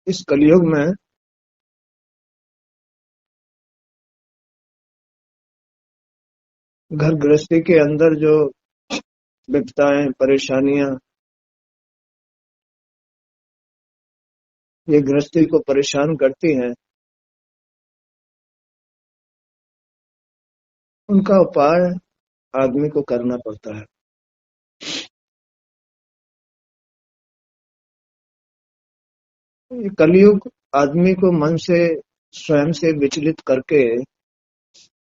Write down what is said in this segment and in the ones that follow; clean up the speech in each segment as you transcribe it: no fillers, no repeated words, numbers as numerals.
इस कलयुग में घर गृहस्थी के अंदर जो विपदाएं, परेशानियां, ये गृहस्थी को परेशान करती हैं, उनका उपाय आदमी को करना पड़ता है। ये कलयुग आदमी को मन से, स्वयं से विचलित करके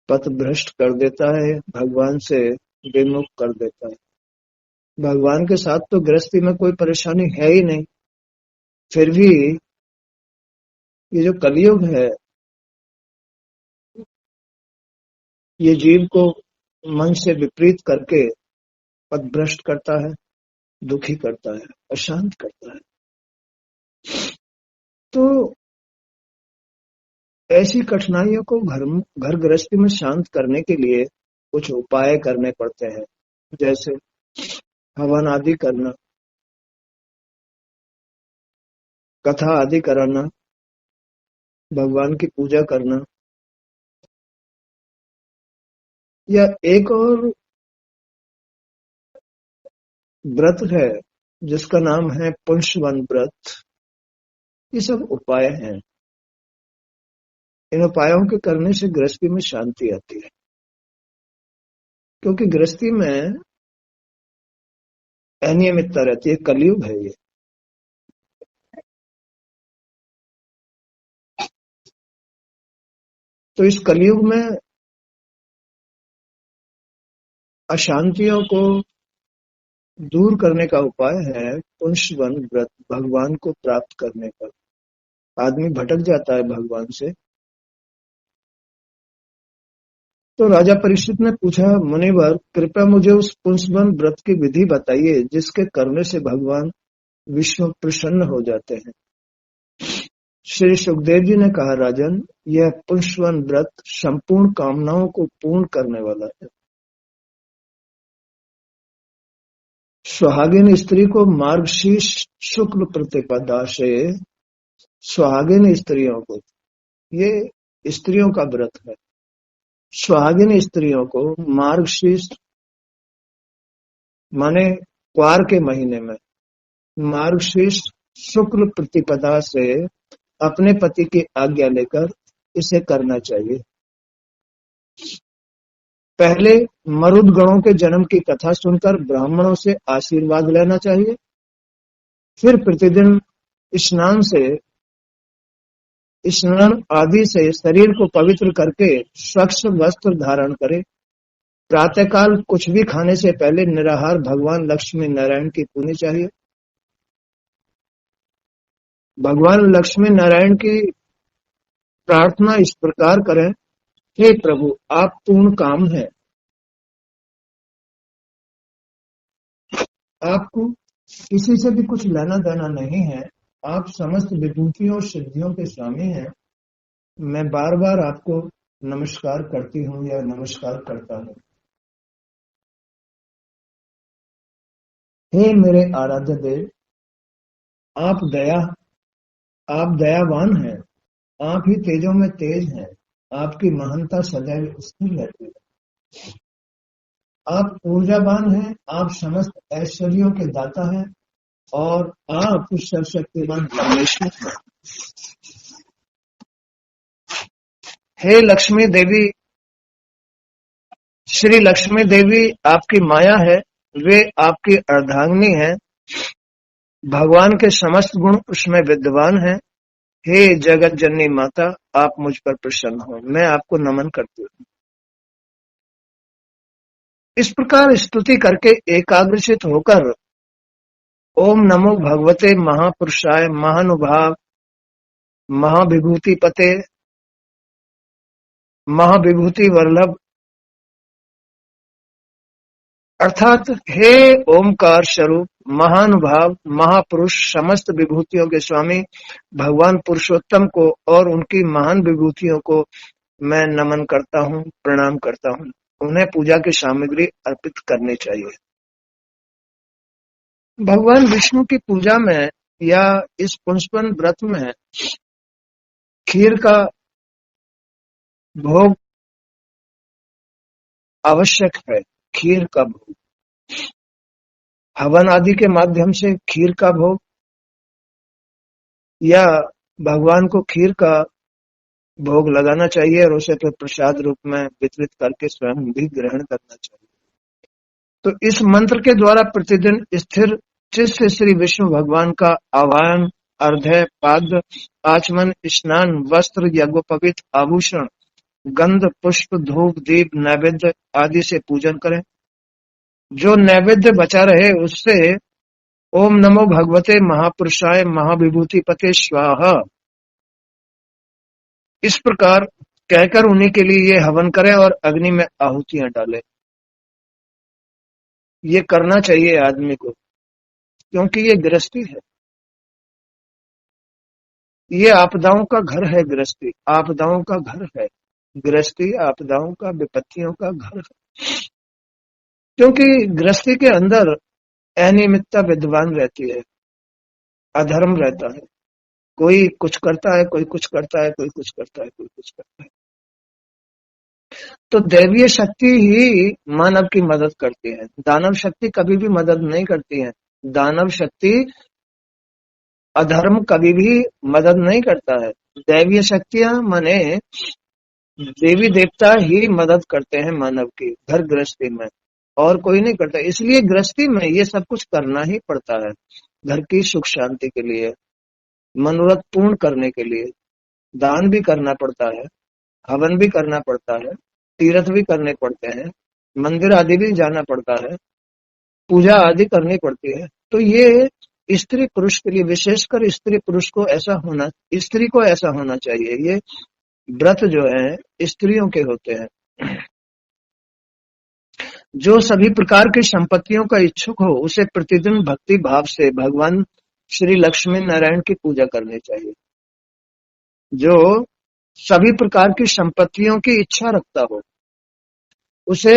पथ भ्रष्ट कर देता है, भगवान से विमुख कर देता है। भगवान के साथ तो गृहस्थी में कोई परेशानी है ही नहीं, फिर भी ये जो कलयुग है, ये जीव को मन से विपरीत करके पथ भ्रष्ट करता है, दुखी करता है, अशांत करता है। तो ऐसी कठिनाइयों को घर गृहस्थी में शांत करने के लिए कुछ उपाय करने पड़ते हैं, जैसे हवन आदि करना, कथा आदि कराना, भगवान की पूजा करना, या एक और व्रत है जिसका नाम है पुंसवन व्रत। ये सब उपाय हैं। इन उपायों के करने से गृहस्थी में शांति आती है, क्योंकि गृहस्थी में अनियमितता रहती है। कलयुग है ये। तो इस कलयुग में अशांतियों को दूर करने का उपाय है पुंसवन व्रत, भगवान को प्राप्त करने का। आदमी भटक जाता है भगवान से। तो राजा परीक्षित ने पूछा, मुनिवर कृपया मुझे उस पुंसवन व्रत की विधि बताइए जिसके करने से भगवान विष्णु प्रसन्न हो जाते हैं। श्री सुखदेव जी ने कहा, राजन, यह पुंसवन व्रत संपूर्ण कामनाओं को पूर्ण करने वाला है। सुहागिन स्त्री को मार्गशीर्ष शुक्ल प्रतिपदा से, सुहागिन स्त्रियों को, ये स्त्रियों का व्रत है, सुहागिन स्त्रियों को मार्गशीर्ष माने क्वार के महीने में, मार्गशीर्ष शुक्ल प्रतिपदा से अपने पति की आज्ञा लेकर इसे करना चाहिए। पहले मरुद गणों के जन्म की कथा सुनकर ब्राह्मणों से आशीर्वाद लेना चाहिए। फिर प्रतिदिन स्नान आदि से शरीर को पवित्र करके स्वच्छ वस्त्र धारण करे। प्रातःकाल कुछ भी खाने से पहले निराहार भगवान लक्ष्मी नारायण की पुनी चाहिए। भगवान लक्ष्मी नारायण की प्रार्थना इस प्रकार करें, हे प्रभु, आप पूर्ण काम है, आपको किसी से भी कुछ लेना देना नहीं है, आप समस्त विभूतियों और सिद्धियों के स्वामी हैं। मैं बार बार आपको नमस्कार करती हूँ या नमस्कार करता हूँ। हे मेरे आराध्य देव, आप दयावान हैं, आप ही तेजों में तेज हैं, आपकी महानता सदैव स्थिर रहती है। आप ऊर्जावान हैं, आप समस्त ऐश्वर्यों के दाता हैं, और आप सर्वशक्तिमान परमेश्वर हैं। हे लक्ष्मी देवी, श्री लक्ष्मी देवी आपकी माया है, वे आपकी अर्धांगिनी है, भगवान के समस्त गुण उसमें विद्यमान हैं। हे जगत जननी माता, आप मुझ पर प्रसन्न हो, मैं आपको नमन करती हूँ। इस प्रकार स्तुति करके एकाग्रचित होकर ओम नमो भगवते महापुरुषाय महानुभाव महाविभूति पते महाविभूति वल्लभ, अर्थात हे ओमकार स्वरूप महानुभाव महापुरुष समस्त विभूतियों के स्वामी भगवान पुरुषोत्तम को और उनकी महान विभूतियों को मैं नमन करता हूँ, प्रणाम करता हूँ। उन्हें पूजा की सामग्री अर्पित करनी चाहिए। भगवान विष्णु की पूजा में या इस पुंसवन व्रत में खीर का भोग आवश्यक है। खीर का भोग हवन आदि के माध्यम से खीर का भोग, या भगवान को खीर का भोग लगाना चाहिए और उसे फिर प्रसाद रूप में वितरित करके स्वयं भी ग्रहण करना चाहिए। तो इस मंत्र के द्वारा प्रतिदिन स्थिर चित्त से श्री विष्णु भगवान का आह्वान, अर्घ्य, पाद्य, आचमन, स्नान, वस्त्र, यज्ञोपवीत, आभूषण, गंध, पुष्प, धूप, दीप, नैवेद्य आदि से पूजन करें। जो नैवेद्य बचा रहे उससे ओम नमो भगवते महापुरुषाय महाविभूति पते स्वाहा इस प्रकार कहकर उन्हीं के लिए ये हवन करें और अग्नि में आहुतियां डालें। ये करना चाहिए आदमी को, क्योंकि ये गृहस्थी है, ये आपदाओं का घर है। गृहस्थी आपदाओं का घर है। गृहस्थी आपदाओं का, विपत्तियों का घर है। क्योंकि गृहस्थी के अंदर अनियमितता विद्यमान रहती है, अधर्म रहता है। कोई कुछ करता है, कोई कुछ करता है, कोई कुछ करता है, कोई कुछ करता है। तो दैवीय शक्ति ही मानव की मदद करती है। दानव शक्ति कभी भी मदद नहीं करती है। दानव शक्ति अधर्म कभी भी मदद नहीं करता है। दैवीय शक्तियां माने देवी देवता ही मदद करते हैं मानव की घर गृहस्थी में, और कोई नहीं करता। इसलिए गृहस्थी में ये सब कुछ करना ही पड़ता है, घर की सुख शांति के लिए, मनोरथ पूर्ण करने के लिए। दान भी करना पड़ता है, हवन भी करना पड़ता है, तीर्थ भी करने पड़ते हैं, मंदिर आदि भी जाना पड़ता है, पूजा आदि करनी पड़ती है। तो ये स्त्री पुरुष के लिए, विशेषकर स्त्री पुरुष को ऐसा होना, स्त्री को ऐसा होना चाहिए। ये व्रत जो है स्त्रियों के होते हैं। जो सभी प्रकार की संपत्तियों का इच्छुक हो उसे प्रतिदिन भक्ति भाव से भगवान श्री लक्ष्मी नारायण की पूजा करनी चाहिए। जो सभी प्रकार की संपत्तियों की इच्छा रखता हो उसे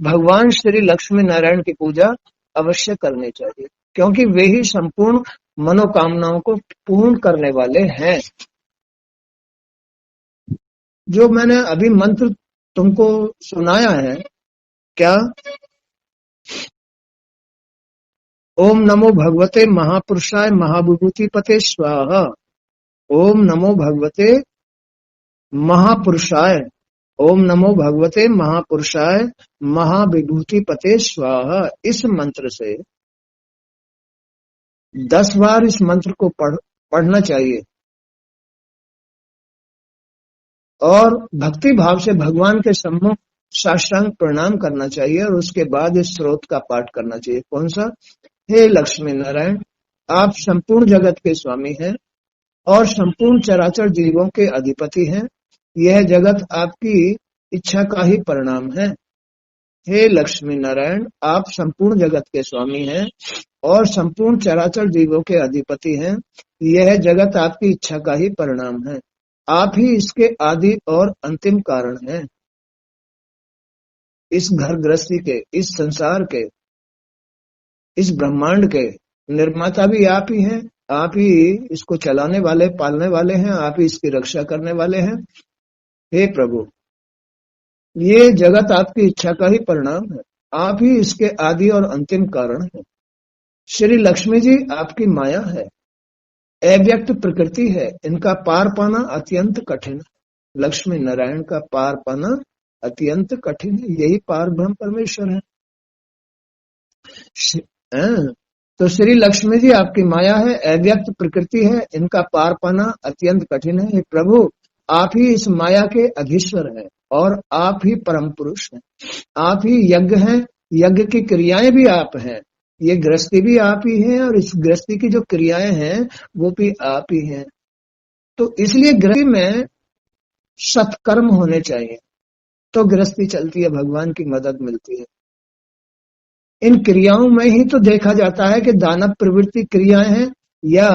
भगवान श्री लक्ष्मी नारायण की पूजा अवश्य करनी चाहिए, क्योंकि वे ही संपूर्ण मनोकामनाओं को पूर्ण करने वाले हैं। जो मैंने अभी मंत्र तुमको सुनाया है, क्या? ओम नमो भगवते महापुरुषाय महाविभूति पते स्वाहा। ओम नमो भगवते महापुरुषाय, ओम नमो भगवते महापुरुषाय महाविभूति पते स्वाहा। इस मंत्र से 10 बार इस मंत्र को पढ़ना चाहिए और भक्ति भाव से भगवान के सम्मुख साष्टांग प्रणाम करना चाहिए और उसके बाद इस स्रोत का पाठ करना चाहिए। कौन सा? हे लक्ष्मी नारायण, आप संपूर्ण जगत के स्वामी हैं और संपूर्ण चराचर जीवों के अधिपति हैं। यह जगत आपकी इच्छा का ही परिणाम है। हे लक्ष्मी नारायण, आप संपूर्ण जगत के स्वामी हैं और संपूर्ण चराचर जीवों के अधिपति हैं। यह जगत आपकी इच्छा का ही परिणाम है। आप ही इसके आदि और अंतिम कारण हैं। इस घर गृहस्थी के, इस संसार के, इस ब्रह्मांड के निर्माता भी आप ही हैं। आप ही इसको चलाने वाले, पालने वाले हैं। आप ही इसकी रक्षा करने वाले हैं। हे प्रभु, ये जगत आपकी इच्छा का ही परिणाम है। आप ही इसके आदि और अंतिम कारण हैं। श्री लक्ष्मी जी आपकी माया है, अव्यक्त प्रकृति है। इनका पार पाना अत्यंत कठिन है। लक्ष्मी नारायण का पार पाना अत्यंत कठिन है। यही पार ब्रह्म परमेश्वर है। तो श्री लक्ष्मी जी आपकी माया है, अव्यक्त प्रकृति है। इनका पार पाना अत्यंत कठिन है। हे प्रभु, आप ही इस माया के अधीश्वर हैं और आप ही परम पुरुष हैं। आप ही यज्ञ हैं, यज्ञ की क्रियाएं भी आप हैं। ये गृहस्थी भी आप ही हैं और इस गृहस्थी की जो क्रियाएं हैं वो भी आप ही हैं। तो इसलिए गृहस्थी में सत्कर्म होने चाहिए, तो गृहस्थी चलती है, भगवान की मदद मिलती है। इन क्रियाओं में ही तो देखा जाता है कि दानव प्रवृत्ति क्रियाएं हैं या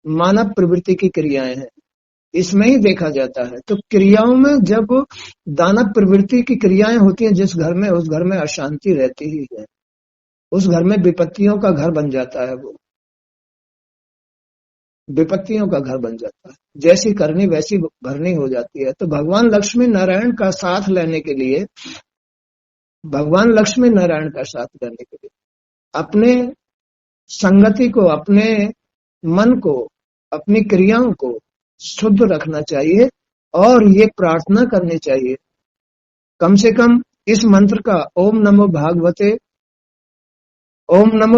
मानव प्रवृत्ति की क्रियाएं हैं। इसमें ही देखा जाता है। तो क्रियाओं में जब दानव प्रवृत्ति की क्रियाएं होती हैं जिस घर में, उस घर में अशांति रहती ही है, उस घर में विपत्तियों का घर बन जाता है, वो विपत्तियों का घर बन जाता है। जैसी करनी वैसी भरनी हो जाती है। तो भगवान लक्ष्मी नारायण का साथ लेने के लिए, भगवान लक्ष्मी नारायण का साथ लेने के लिए अपने संगति को, अपने मन को, अपनी क्रियाओं को शुद्ध रखना चाहिए और ये प्रार्थना करनी चाहिए, कम से कम इस मंत्र का ओम नमो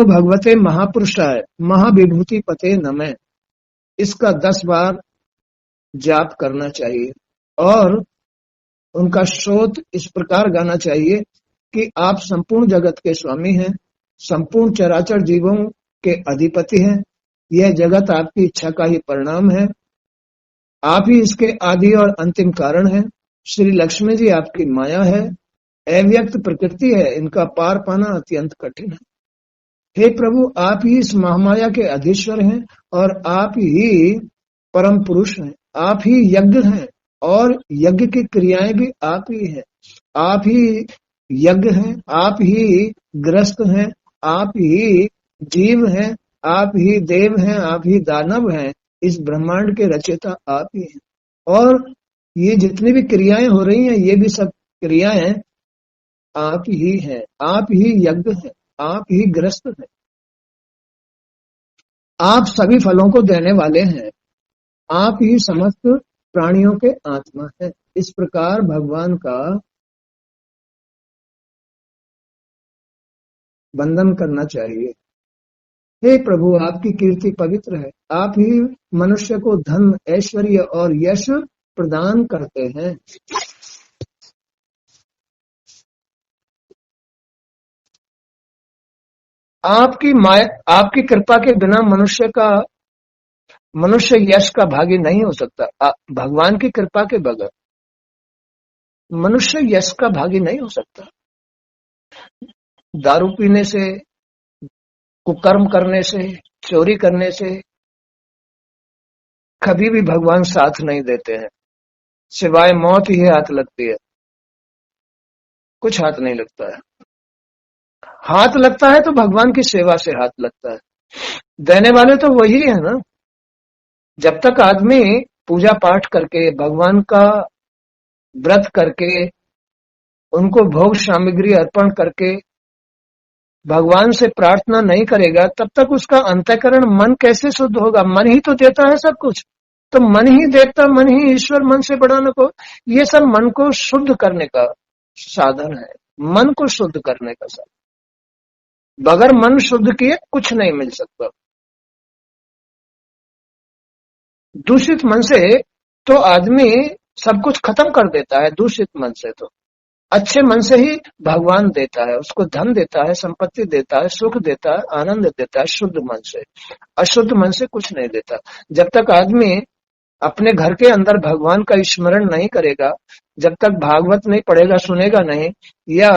भगवते महापुरुषाय महाविभूति पते नमः, इसका 10 बार जाप करना चाहिए और उनका श्रोत इस प्रकार गाना चाहिए कि आप संपूर्ण जगत के स्वामी हैं, संपूर्ण चराचर जीवों के अधिपति हैं, यह जगत आपकी इच्छा का ही परिणाम है, आप ही इसके आदि और अंतिम कारण हैं। श्री लक्ष्मी जी आपकी माया है, अव्यक्त प्रकृति है, इनका पार पाना अत्यंत कठिन है। हे प्रभु, आप ही इस महामाया के अधीश्वर हैं और आप ही परम पुरुष हैं, आप ही यज्ञ हैं और यज्ञ की क्रियाएं भी आप ही हैं, आप ही यज्ञ हैं, आप ही ग्रस्त हैं, आप ही जीव हैं, आप ही देव हैं, आप ही दानव हैं, इस ब्रह्मांड के रचयिता आप ही हैं। और ये जितनी भी क्रियाएं हो रही हैं, ये भी सब क्रियाएं आप ही हैं, आप ही यज्ञ हैं, आप ही ग्रस्त हैं, आप सभी फलों को देने वाले हैं, आप ही समस्त प्राणियों के आत्मा हैं। इस प्रकार भगवान का वंदन करना चाहिए। हे प्रभु, आपकी कीर्ति पवित्र है, आप ही मनुष्य को धन, ऐश्वर्य और यश प्रदान करते हैं। आपकी कृपा के बिना मनुष्य यश का भागी नहीं हो सकता। भगवान की कृपा के बगैर मनुष्य यश का भागी नहीं हो सकता। दारू पीने से, कुकर्म करने से, चोरी करने से कभी भी भगवान साथ नहीं देते हैं, सिवाय मौत ही हाथ लगती है, कुछ हाथ नहीं लगता है। हाथ लगता है तो भगवान की सेवा से हाथ लगता है, देने वाले तो वही है ना। जब तक आदमी पूजा पाठ करके, भगवान का व्रत करके, उनको भोग सामग्री अर्पण करके भगवान से प्रार्थना नहीं करेगा, तब तक उसका अंतःकरण मन कैसे शुद्ध होगा? मन ही तो देता है सब कुछ, तो मन ही देता, मन ही ईश्वर, मन से बड़ा न को। ये सब मन को शुद्ध करने का साधन है, मन को शुद्ध करने का साधन। बगैर मन शुद्ध किए कुछ नहीं मिल सकता। दूषित मन से तो आदमी सब कुछ खत्म कर देता है, दूषित मन से तो। अच्छे मन से ही भगवान देता है, उसको धन देता है, संपत्ति देता है, सुख देता है, आनंद देता है, शुद्ध मन से। अशुद्ध मन से कुछ नहीं देता। जब तक आदमी अपने घर के अंदर भगवान का स्मरण नहीं करेगा, जब तक भागवत नहीं पढ़ेगा, सुनेगा नहीं, या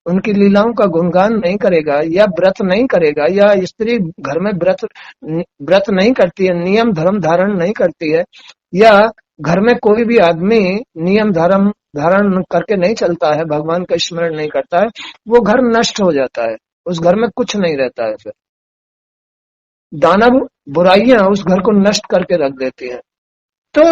उनकी लीलाओं का गुणगान नहीं करेगा, या व्रत नहीं करेगा, या स्त्री घर में व्रत नहीं करती है, नियम धर्म धारण नहीं करती है, या घर में कोई भी आदमी नियम धर्म धारण करके नहीं चलता है, भगवान का स्मरण नहीं करता है, वो घर नष्ट हो जाता है, उस घर में कुछ नहीं रहता है। फिर दानव बुराइयां उस घर को नष्ट करके रख देती हैं। तो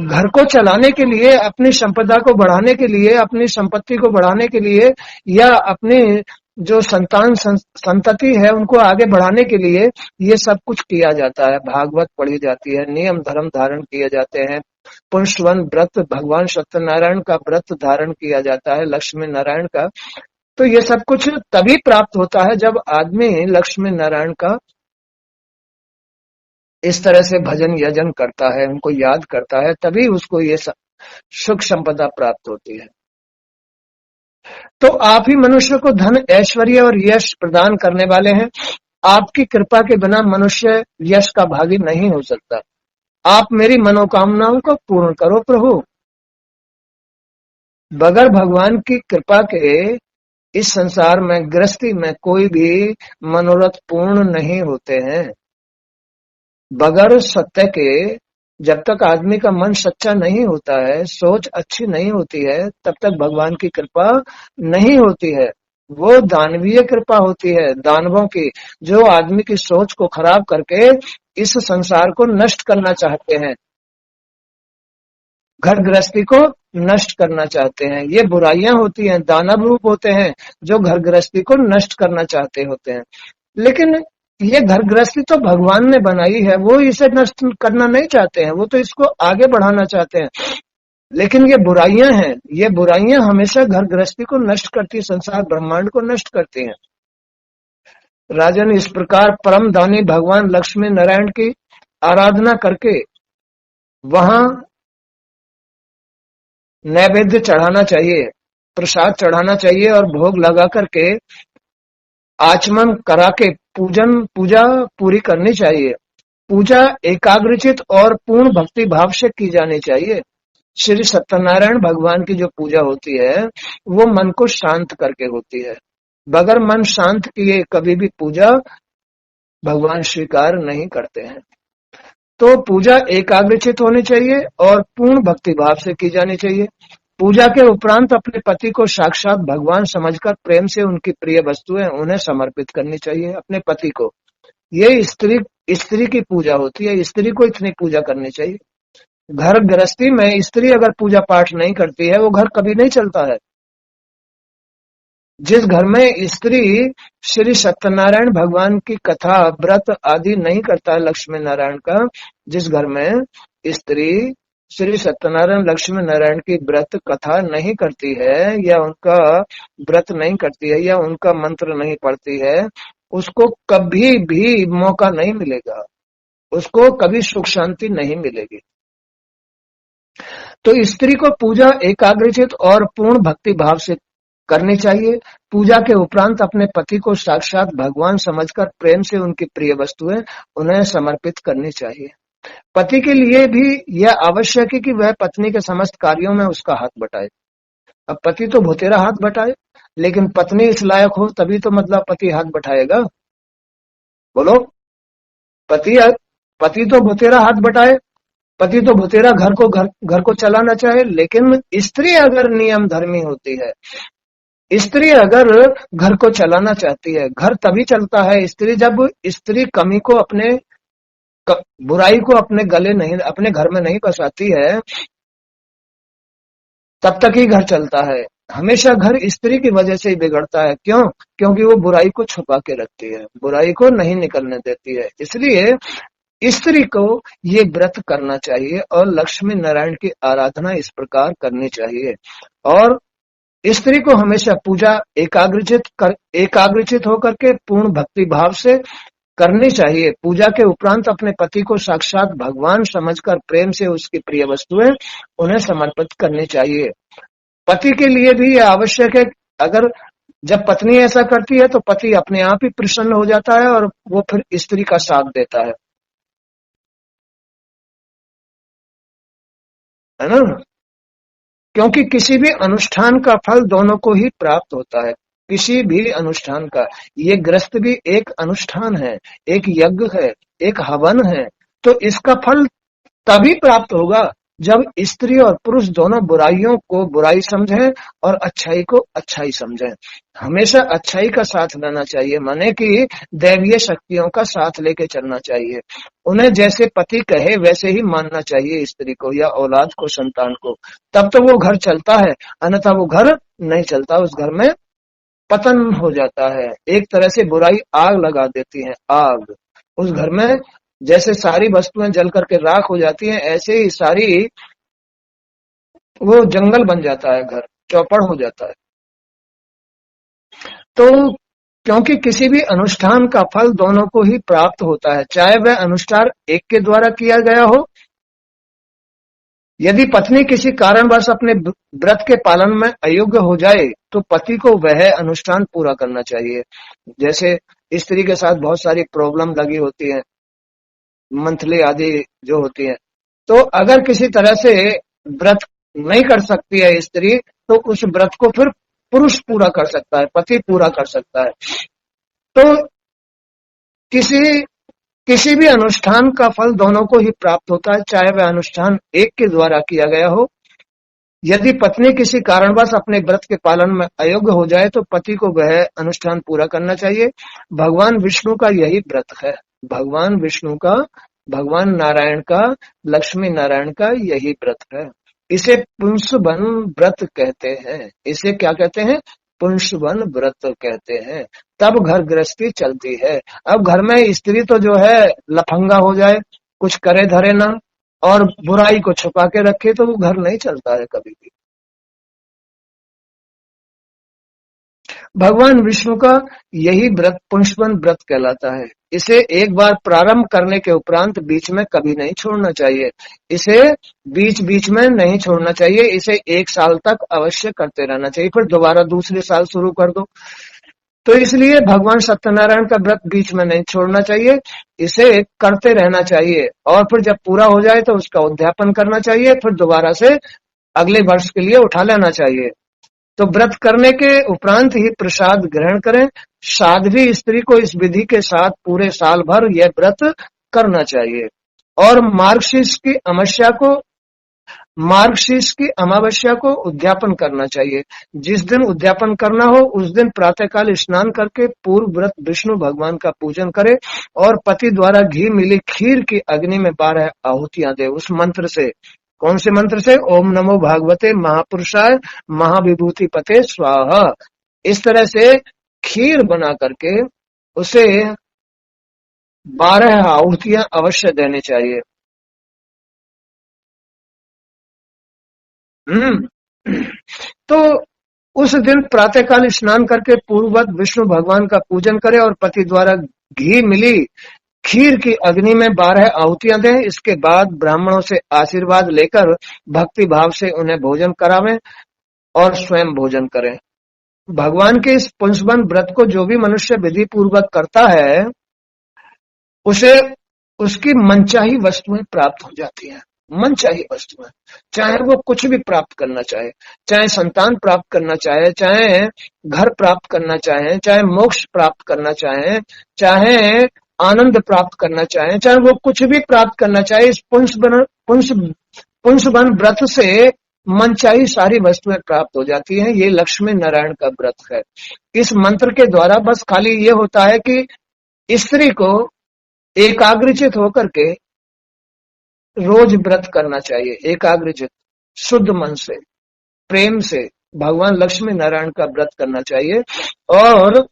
घर को चलाने के लिए, अपनी संपदा को बढ़ाने के लिए, अपनी संपत्ति को बढ़ाने के लिए, या अपनी जो संतति है उनको आगे बढ़ाने के लिए ये सब कुछ किया जाता है। भागवत पढ़ी जाती है, नियम धर्म धारण किए जाते हैं, पुंसवन व्रत, भगवान सत्यनारायण का व्रत धारण किया जाता है, लक्ष्मी नारायण का। तो ये सब कुछ तभी प्राप्त होता है जब आदमी लक्ष्मी नारायण का इस तरह से भजन यजन करता है, उनको याद करता है, तभी उसको ये सुख संपदा प्राप्त होती है। तो आप ही मनुष्य को धन, ऐश्वर्य और यश प्रदान करने वाले हैं। आपकी कृपा के बिना मनुष्य यश का भागी नहीं हो सकता। आप मेरी मनोकामनाओं को पूर्ण करो प्रभु। बगैर भगवान की कृपा के इस संसार में, गृहस्थी में कोई भी मनोरथ पूर्ण नहीं होते हैं। बगैर सत्य के जब तक आदमी का मन सच्चा नहीं होता है, सोच अच्छी नहीं होती है, तब तक भगवान की कृपा नहीं होती है। वो दानवीय कृपा होती है, दानवों की, जो आदमी की सोच को खराब करके इस संसार को नष्ट करना चाहते हैं, घर गृहस्थी को नष्ट करना चाहते हैं। ये बुराइयां होती हैं, दानव रूप होते हैं जो घर गृहस्थी को नष्ट करना चाहते होते हैं। लेकिन ये घर गृहस्थी तो भगवान ने बनाई है, वो इसे नष्ट करना नहीं चाहते हैं, वो तो इसको आगे बढ़ाना चाहते हैं। लेकिन ये बुराइयां हैं, ये बुराइयां हमेशा घर गृहस्थी को नष्ट करती है, संसार ब्रह्मांड को नष्ट करती हैं। राजन, इस प्रकार परम दानी भगवान लक्ष्मी नारायण की आराधना करके वहां नैवेद्य चढ़ाना चाहिए, प्रसाद चढ़ाना चाहिए और भोग लगा करके आचमन करा के पूजा पूरी करनी चाहिए। पूजा एकाग्रचित और पूर्ण भक्ति भाव से की जानी चाहिए। श्री सत्यनारायण भगवान की जो पूजा होती है वो मन को शांत करके होती है। बगैर मन शांत किए कभी भी पूजा भगवान स्वीकार नहीं करते हैं। तो पूजा एकाग्रचित होनी चाहिए और पूर्ण भक्ति भाव से की जानी चाहिए। पूजा के उपरांत अपने पति को साक्षात भगवान समझकर प्रेम से उनकी प्रिय वस्तुएं उन्हें समर्पित करनी चाहिए, अपने पति को। ये स्त्री की पूजा होती है, स्त्री को इतनी पूजा करनी चाहिए। घर गृहस्थी में स्त्री अगर पूजा पाठ नहीं करती है वो घर कभी नहीं चलता है। जिस घर में स्त्री श्री सत्यनारायण भगवान की कथा व्रत आदि नहीं करता है लक्ष्मी नारायण का, जिस घर में स्त्री श्री सत्यनारायण लक्ष्मी नारायण की व्रत कथा नहीं करती है या उनका व्रत नहीं करती है या उनका मंत्र नहीं पढ़ती है, उसको कभी भी मौका नहीं मिलेगा, उसको कभी सुख शांति नहीं मिलेगी। तो स्त्री को पूजा एकाग्रचित और पूर्ण भक्ति भाव से करनी चाहिए। पूजा के उपरांत अपने पति को साक्षात भगवान समझकर प्रेम से उनकी प्रिय वस्तुएं उन्हें समर्पित करनी चाहिए। पति के लिए भी यह आवश्यक है कि वह पत्नी के समस्त कार्यों में उसका हाथ बटाए। अब पति तो भुतेरा हाथ बटाए, लेकिन पत्नी इस लायक हो तभी तो मतलब पति हाथ बटाएगा। बोलो, पति पति तो भुतेरा हाथ बटाए, पति तो भुतेरा घर को चलाना चाहे। लेकिन स्त्री अगर नियम धर्मी होती है, स्त्री अगर घर को चलाना चाहती है, घर तभी चलता है स्त्री जब स्त्री कमी को बुराई को अपने गले नहीं, अपने घर में नहीं बसाती है, तब तक ही घर चलता है। हमेशा घर स्त्री की वजह से ही बिगड़ता है। क्यों? क्योंकि वो बुराई को छुपा के रखती है, बुराई को नहीं निकलने देती है। इसलिए स्त्री को ये व्रत करना चाहिए और लक्ष्मी नारायण की आराधना इस प्रकार करनी चाहिए। और स्त्री को हमेशा पूजा एकाग्रचित होकर के पूर्ण भक्ति भाव से करनी चाहिए। पूजा के उपरांत अपने पति को साक्षात भगवान समझकर प्रेम से उसकी प्रिय वस्तुएं उन्हें समर्पित करनी चाहिए। पति के लिए भी यह आवश्यक है, अगर जब पत्नी ऐसा करती है तो पति अपने आप ही प्रसन्न हो जाता है और वो फिर स्त्री का साथ देता है ना। क्योंकि किसी भी अनुष्ठान का फल दोनों को ही प्राप्त होता है, किसी भी अनुष्ठान का। ये ग्रस्त भी एक अनुष्ठान है, एक यज्ञ है, एक हवन है। तो इसका फल तभी प्राप्त होगा जब स्त्री और पुरुष दोनों बुराइयों को बुराई समझें और अच्छाई को अच्छाई समझें। हमेशा अच्छाई का साथ लेना चाहिए, माने कि दैवीय शक्तियों का साथ लेके चलना चाहिए। उन्हें जैसे पति कहे वैसे ही मानना चाहिए स्त्री को या औलाद को, संतान को। तब तो वो घर चलता है, अन्यथा वो घर नहीं चलता, उस घर में पतन हो जाता है। एक तरह से बुराई आग लगा देती है, आग। उस घर में जैसे सारी वस्तुएं जल करके राख हो जाती हैं, ऐसे ही सारी वो जंगल बन जाता है, घर चौपड़ हो जाता है। तो क्योंकि किसी भी अनुष्ठान का फल दोनों को ही प्राप्त होता है, चाहे वह अनुष्ठान एक के द्वारा किया गया हो। यदि पत्नी किसी कारणवश अपने व्रत के पालन में अयोग्य हो जाए तो पति को वह अनुष्ठान पूरा करना चाहिए। जैसे स्त्री के साथ बहुत सारी प्रॉब्लम लगी होती है, मंथली आदि जो होती है, तो अगर किसी तरह से व्रत नहीं कर सकती है स्त्री, तो उस व्रत को फिर पुरुष पूरा कर सकता है, पति पूरा कर सकता है। तो किसी भी अनुष्ठान का फल दोनों को ही प्राप्त होता है, चाहे वह अनुष्ठान एक के द्वारा किया गया हो यदि पत्नी किसी कारणवश अपने व्रत के पालन में अयोग्य हो जाए तो पति को वह अनुष्ठान पूरा करना चाहिए। भगवान विष्णु का यही व्रत है। भगवान विष्णु का, भगवान नारायण का, लक्ष्मी नारायण का यही व्रत है। इसे पुंसवन व्रत कहते हैं। इसे क्या कहते हैं? पुंसवन व्रत कहते हैं। तब घर गृहस्थी चलती है। अब घर में स्त्री तो जो है लफंगा हो जाए, कुछ करे धरे ना, और बुराई को छुपा के रखे, तो वो घर नहीं चलता है कभी भी। भगवान विष्णु का यही व्रत पुंसवन व्रत कहलाता है। इसे एक बार प्रारंभ करने के उपरांत बीच में कभी नहीं छोड़ना चाहिए। इसे बीच बीच में नहीं छोड़ना चाहिए। इसे 1 साल तक अवश्य करते रहना चाहिए, फिर दोबारा दूसरे साल शुरू कर दो। तो इसलिए भगवान सत्यनारायण का व्रत बीच में नहीं छोड़ना चाहिए, इसे करते रहना चाहिए, और फिर जब पूरा हो जाए तो उसका उद्यापन करना चाहिए, फिर दोबारा से अगले वर्ष के लिए उठा लेना चाहिए। तो व्रत करने के उपरांत ही प्रसाद ग्रहण करें। साध्वी स्त्री को इस विधि के साथ पूरे साल भर यह व्रत करना चाहिए। और मार्गशीर्ष की अमावस्या को उद्यापन करना चाहिए। जिस दिन उद्यापन करना हो उस दिन प्रातःकाल स्नान करके पूर्व व्रत विष्णु भगवान का पूजन करे और पति द्वारा घी मिली खीर की अग्नि में 12 आहुतियां दे। उस मंत्र से, कौन से मंत्र से? ओम नमो भागवते महापुरुषाय महाविभूति पते स्वाहा। इस तरह से खीर बना करके उसे 12 आहुतियां अवश्य देनी चाहिए। तो उस दिन प्रातःकाल स्नान करके पूर्ववत विष्णु भगवान का पूजन करे और पति द्वारा घी मिली खीर की अग्नि में 12 आहुतियां दें। इसके बाद ब्राह्मणों से आशीर्वाद लेकर भक्ति भाव से उन्हें भोजन करावें और स्वयं भोजन करें। भगवान के इस पुंसवन व्रत को जो भी मनुष्य विधि पूर्वक करता है उसे उसकी मनचाही वस्तुएं प्राप्त हो जाती हैं। मनचाही वस्तुएं, चाहे वो कुछ भी प्राप्त करना चाहे, चाहे संतान प्राप्त करना चाहे, चाहे घर प्राप्त करना चाहे, चाहे मोक्ष प्राप्त करना चाहे, चाहे आनंद प्राप्त करना चाहे, चाहे वो कुछ भी प्राप्त करना चाहे, इस पुंसवन व्रत से मनचाही सारी वस्तुएं प्राप्त हो जाती हैं। ये लक्ष्मी नारायण का व्रत है। इस मंत्र के द्वारा बस खाली ये होता है कि स्त्री को एकाग्रचित होकर के रोज व्रत करना चाहिए। एकाग्रचित, शुद्ध मन से, प्रेम से भगवान लक्ष्मी नारायण का व्रत करना चाहिए और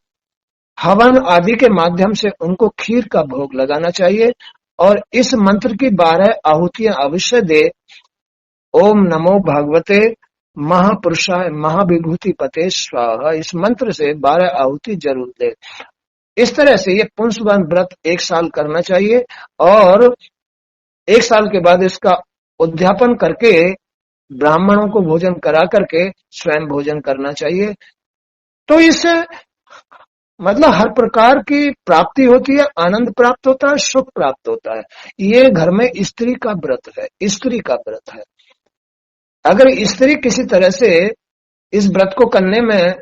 हवन आदि के माध्यम से उनको खीर का भोग लगाना चाहिए और इस मंत्र की 12 आहुतियां अवश्य दे। ओम नमो भागवते महापुरुषाय महाविभूति पते स्वाहा। इस मंत्र से 12 आहुति जरूर दे। इस तरह से ये पुंसवन व्रत 1 साल करना चाहिए और 1 साल के बाद इसका उद्यापन करके ब्राह्मणों को भोजन करा करके स्वयं भोजन करना चाहिए। तो इससे मतलब हर प्रकार की प्राप्ति होती है, आनंद प्राप्त होता है, सुख प्राप्त होता है। ये घर में स्त्री का व्रत है, स्त्री का व्रत है। अगर स्त्री किसी तरह से इस व्रत को करने में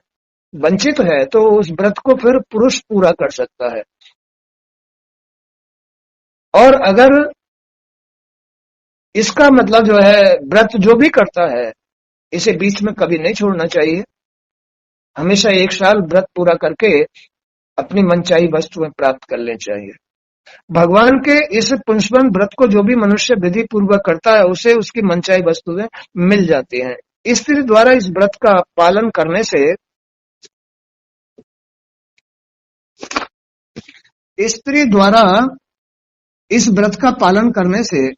वंचित है तो उस व्रत को फिर पुरुष पूरा कर सकता है। और अगर इसका मतलब जो है व्रत जो भी करता है इसे बीच में कभी नहीं छोड़ना चाहिए। हमेशा 1 साल व्रत पूरा करके अपनी मनचाही वस्तुएं प्राप्त कर लेनी चाहिए। भगवान के इस पुंसवन व्रत को जो भी मनुष्य विधि पूर्वक करता है उसे उसकी मनचाही वस्तुएं मिल जाती हैं। स्त्री द्वारा इस व्रत का पालन करने से स्त्री द्वारा इस व्रत का पालन करने से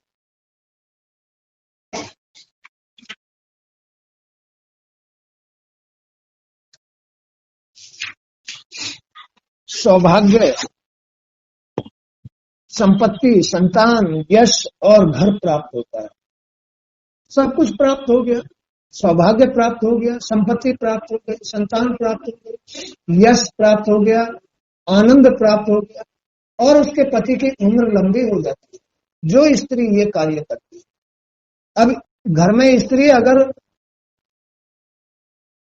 सौभाग्य, संपत्ति, संतान, यश और घर प्राप्त होता है। सब कुछ प्राप्त हो गया, सौभाग्य प्राप्त हो गया, संपत्ति प्राप्त हो गई, संतान प्राप्त हो गई, यश प्राप्त हो गया, आनंद प्राप्त हो गया और उसके पति की उम्र लंबी हो जाती है। जो स्त्री ये कार्य करती है। अब घर में स्त्री अगर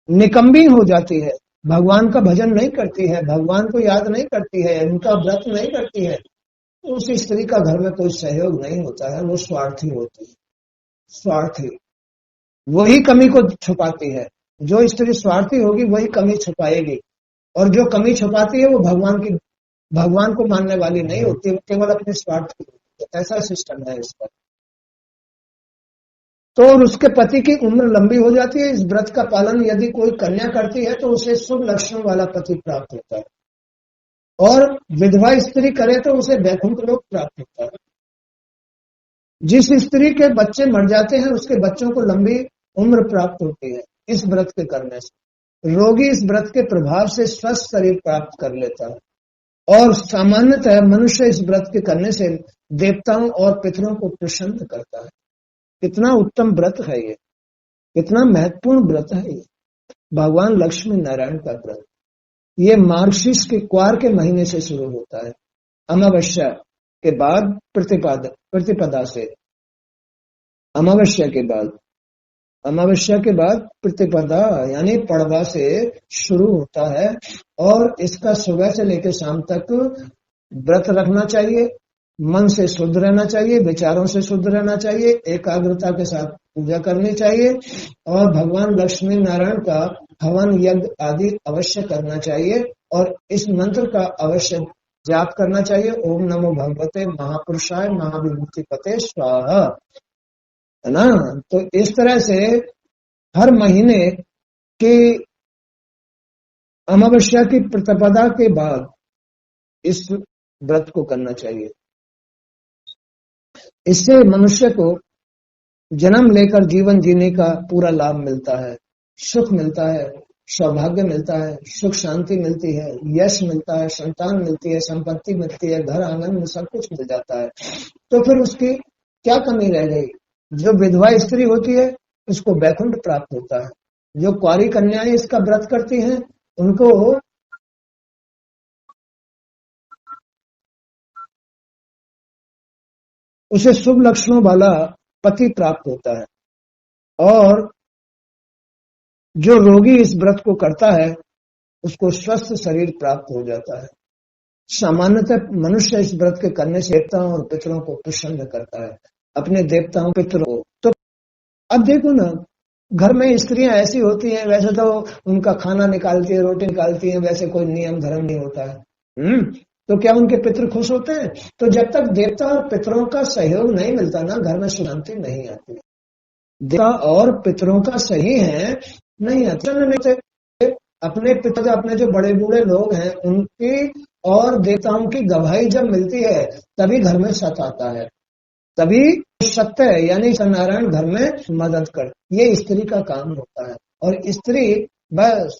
निकम्मी हो जाती है, भगवान का भजन नहीं करती है, भगवान को याद नहीं करती है, उनका व्रत नहीं करती है, तो उस स्त्री का घर में कोई सहयोग नहीं होता है। वो स्वार्थी होती है, स्वार्थी। वही कमी को छुपाती है। जो स्त्री स्वार्थी होगी वही कमी छुपाएगी, और जो कमी छुपाती है वो भगवान को मानने वाली नहीं होती, वो केवल अपने स्वार्थ की होती है। ऐसा सिस्टम है इसका। तो और उसके पति की उम्र लंबी हो जाती है। इस व्रत का पालन यदि कोई कन्या करती है तो उसे शुभ लक्षण वाला पति प्राप्त होता है, और विधवा स्त्री करे तो उसे वैकुंठ लोक प्राप्त होता है। जिस स्त्री के बच्चे मर जाते हैं उसके बच्चों को लंबी उम्र प्राप्त होती है इस व्रत के करने से। रोगी इस व्रत के प्रभाव से स्वस्थ शरीर प्राप्त कर लेता है, और सामान्यतः मनुष्य इस व्रत के करने से देवताओं और पितरों को प्रसन्न करता है। कितना उत्तम व्रत है ये, कितना महत्वपूर्ण व्रत है ये, भगवान लक्ष्मी नारायण का व्रत। ये मार्गशीर्ष के क्वार के महीने से शुरू होता है, अमावस्या के बाद प्रतिपदा से, अमावस्या के बाद प्रतिपदा यानी पड़वा से शुरू होता है। और इसका सुबह से लेकर शाम तक व्रत रखना चाहिए, मन से शुद्ध रहना चाहिए, विचारों से शुद्ध रहना चाहिए, एकाग्रता के साथ पूजा करनी चाहिए, और भगवान लक्ष्मी नारायण का हवन यज्ञ आदि अवश्य करना चाहिए, और इस मंत्र का अवश्य जाप करना चाहिए। ओम नमो भगवते महापुरुषाय महाविभूति पते स्वाहा, है ना। तो इस तरह से हर महीने की अमावस्या की प्रतिपदा के बाद इस व्रत को करना चाहिए। इससे मनुष्य को जन्म लेकर जीवन जीने का पूरा लाभ मिलता है, सुख मिलता है, सौभाग्य मिलता है, सुख शांति मिलती है, यश मिलता है, संतान मिलती है, संपत्ति मिलती है, घर आंगन में सब कुछ मिल जाता है। तो फिर उसकी क्या कमी रह गई। जो विधवा स्त्री होती है उसको वैकुंठ प्राप्त होता है, जो कुंवारी कन्याएं इसका व्रत करती हैं उनको उसे शुभ लक्षणों वाला पति प्राप्त होता है, और जो रोगी इस व्रत को करता है उसको स्वस्थ शरीर प्राप्त हो जाता है। सामान्यतः मनुष्य इस व्रत के करने से देवताओं और पितरों को प्रसन्न करता है, अपने देवताओं पितरों को। तो अब देखो ना, घर में स्त्रियां ऐसी होती हैं, वैसे तो उनका खाना निकालती है, रोटी निकालती है, वैसे कोई नियम धर्म नहीं होता है। तो क्या उनके पितृ खुश होते हैं? तो जब तक देवता और पितरों का सहयोग नहीं मिलता ना, घर में शांति नहीं आती। देवता और पितरों का सही है नहीं आती। अपने पिता, अपने जो बड़े बूढ़े लोग हैं उनकी और देवताओं की गवाही जब मिलती है तभी घर में सत आता है, तभी सत्य है, यानी सत्यनारायण घर में मदद कर। ये स्त्री का काम होता है, और स्त्री बस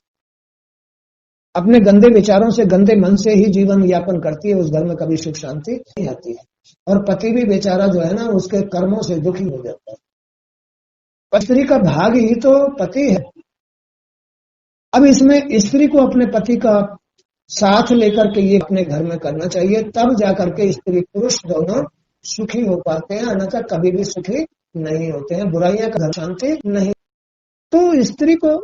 अपने गंदे विचारों से, गंदे मन से ही जीवन यापन करती है, उस घर में कभी सुख शांति नहीं आती है। और पति भी बेचारा जो है ना, उसके कर्मों से दुखी हो जाता है। स्त्री का भाग ही तो पति है। अब इसमें स्त्री को अपने पति का साथ लेकर के ये अपने घर में करना चाहिए, तब जाकर के स्त्री पुरुष दोनों सुखी हो पाते हैं, अन्यथा कभी भी सुखी नहीं होते हैं। बुराइयां का घर शांति नहीं। तो स्त्री को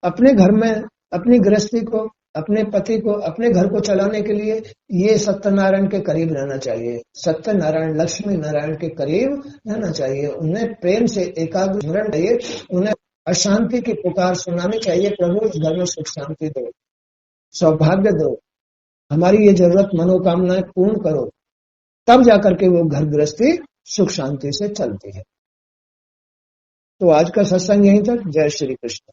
अपने घर में, अपनी गृहस्थी को, अपने पति को, अपने घर को चलाने के लिए ये सत्यनारायण के करीब रहना चाहिए, सत्यनारायण लक्ष्मी नारायण के करीब रहना चाहिए। उन्हें प्रेम से एकाग्र स्मरण चाहिए, उन्हें अशांति की पुकार सुनानी चाहिए। प्रभु इस घर में सुख शांति दो, सौभाग्य दो, हमारी ये जरूरत मनोकामनाएं पूर्ण करो, तब जाकर के वो घर गृहस्थी सुख शांति से चलती है। तो आज का सत्संग यहीं तक। जय श्री कृष्ण।